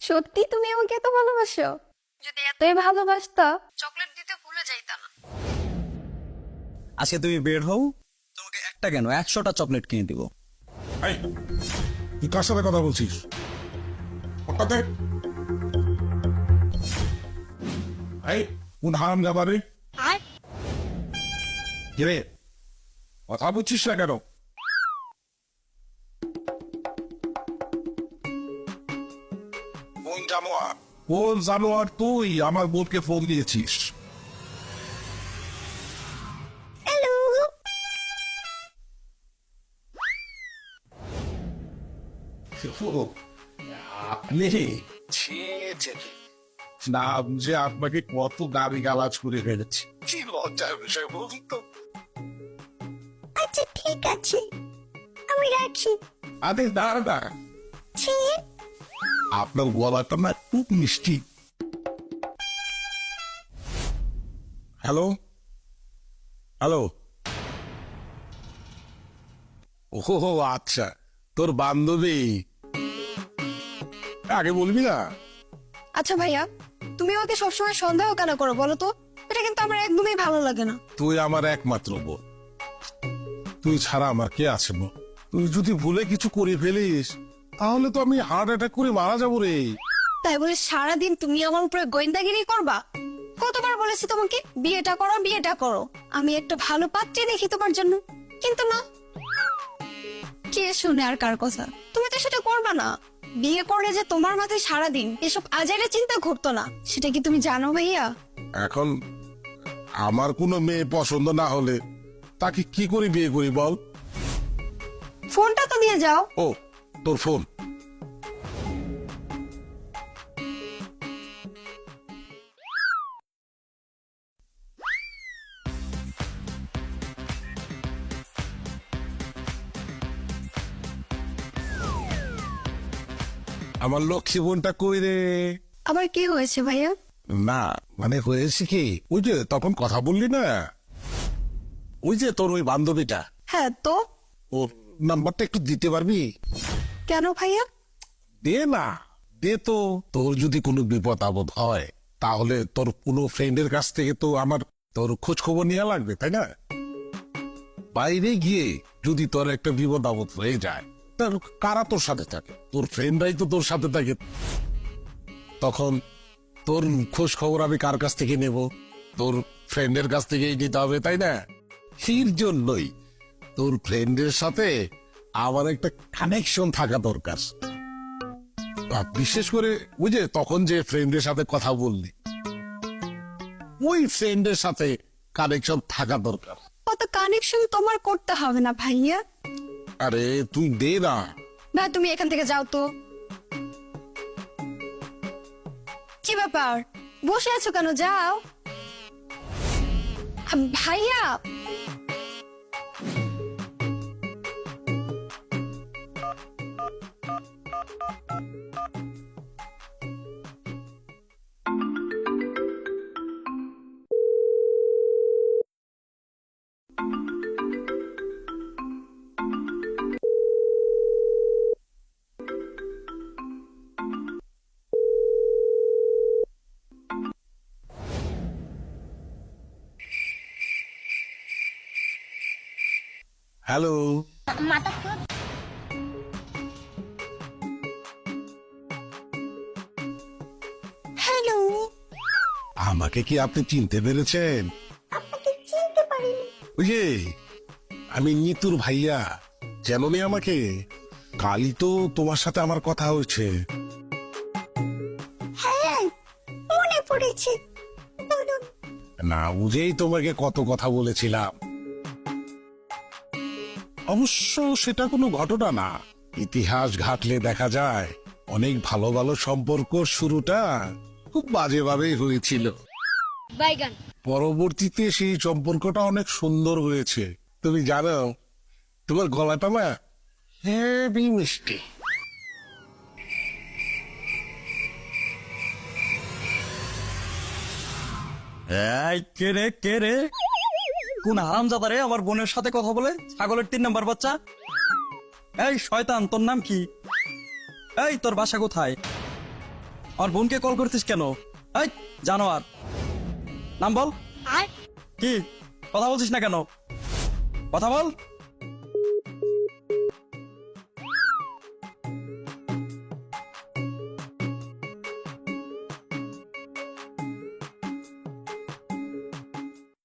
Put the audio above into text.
সত্যি তুমি আমাকে এত ভালোবাসো? যদি এতই ভালোবাসতা চকলেট দিতে ভুলে যাইতা না। আজকে তুমি বের হও, তোমাকে একটা কেন 100টা চকলেট কিনে দিব। এই, তুই কার সাথে কথা বলছিস? হঠাৎ এই কোন হারাম যাবারে? কিরে কথা বলছিস না কেন? কোন জানোয়ার তুই আমার বোনকে ফোন দিয়েছিস? আপনি নাম যে আপনাকে কত গালি গালাজ করে ফেলেছি, কি লজ্জার বিষয় বলুন তো। আচ্ছা ঠিক আছে, আমি রাখছি। আরে দাদা, আপনার গলাটা না খুব মিষ্টি। হ্যালো হ্যালো, ও আচ্ছা, তোর বান্ধবী, আগে বলবি না? আচ্ছা ভাইয়া, তুমি আমাকে সবসময় সন্দেহ কেন করো বলো তো? এটা কিন্তু আমার একদমই ভালো লাগে না। তুই আমার একমাত্র বোন, তুই ছাড়া আমার কে আছে বল? তুই যদি ভুলে কিছু করে ফেলিস তাহলে তো আমি হার্ট অ্যাটাক করে মারা যাবো রে। তাই বলে সারাদিন তুমি আমার উপরে গোয়েন্দাগিরি করবা? কতবার বলেছি তোমাকে বিয়েটা করো বিয়েটা করো, আমি একটা ভালো পাত্রী দেখি তোমার জন্য, কিন্তু না। কে শুনে আর কার কথা? তুমি তো সেটা করবা না। বিয়ে করলে যে তোমার মাথায় সারাদিন এসব আজাইরা চিন্তা ঘুরতো না, সেটা কি তুমি জানো ভাইয়া? এখন আমার কোনো মেয়ে পছন্দ না হলে তাকে কি করে বিয়ে করি বল? ফোনটা তো দিয়ে যাও। ও, তোর ফোন? আমার লক্ষ্মী বোনটা কই রে? আবার কি হয়েছে ভাইয়া? না মানে হয়েছে কি, ওই যে তখন কথা বললি না, ওই যে তোর ওই বান্ধবীটা, হ্যাঁ তো ওর নাম্বারটা একটু দিতে পারবি? কেন ভাইয়া? দে না, দে তো। তোর যদি কোনো বিপদ আপদ হয় তাহলে তোর কোনো ফ্রেন্ডের কাছ থেকে তো আমার তোর খোঁজ খবর নেওয়া লাগবে, তাই না? বাইরে গিয়ে যদি তোর একটা বিপদ আপদ হয়ে যায়, তার কারা তোর সাথে থাকে? তোর ফ্রেন্ডরাই তো তোর সাথে থাকে। তখন তোর খোঁজ খবর আমি কার কাছ থেকে নেব? তোর ফ্রেন্ডের কাছ থেকেই নিতে হবে, তাই না? সেই জন্যই তোর ফ্রেন্ডের সাথে আমার একটা কানেকশন থাকা দরকার। আর বিশেষ করে ওই যে তখন যে ফ্রেন্ডের সাথে কথা বললি, ওই ফ্রেন্ডের সাথে কানেকশন থাকা দরকার। কত কানেকশন তোমার করতে হবে না ভাইয়া। আরে তুই দে না। ভাই তুমি এখান থেকে যাও তো। কি ব্যাপার, বসে আছো কেন? যাও ভাইয়া। হ্যালো, হ্যালো, আমাকে কি আপনি চিনতে পেরেছেন? আপনাকে চিনতে পারিনি। ওই যে আমি নিতুর ভাইয়া, চেননি আমাকে? কালই তো তোমার সাথে আমার কথা হয়েছে। হ্যাঁ, মনে পড়েছে, বলুন। না বুঝেই তোমাকে কত কথা বলেছিলাম। অবশ্য সেটা কোনো ঘটনা না, ইতিহাস ঘাটলে দেখা যায় অনেক ভালো ভালো সম্পর্ক শুরুটা খুব বাজেভাবেই হয়েছিল। পরবর্তীতে সেই সম্পর্কটা অনেক সুন্দর হয়েছে। তুমি জানো, তোমার গলাটা না হেবি মিষ্টি। এই কে রে কে রে? কোন হারামজাদা রে আমার বোনের সাথে কথা বলে? ছাগলের 3 নাম্বার বাচ্চা। এই শয়তান, তোর নাম কি? এই তোর বাসা কোথায়? আমার বোনকে কল করছিস কেন? এই জানোয়ার, নাম বল। কি কথা বলছিস না কেন? কথা বল।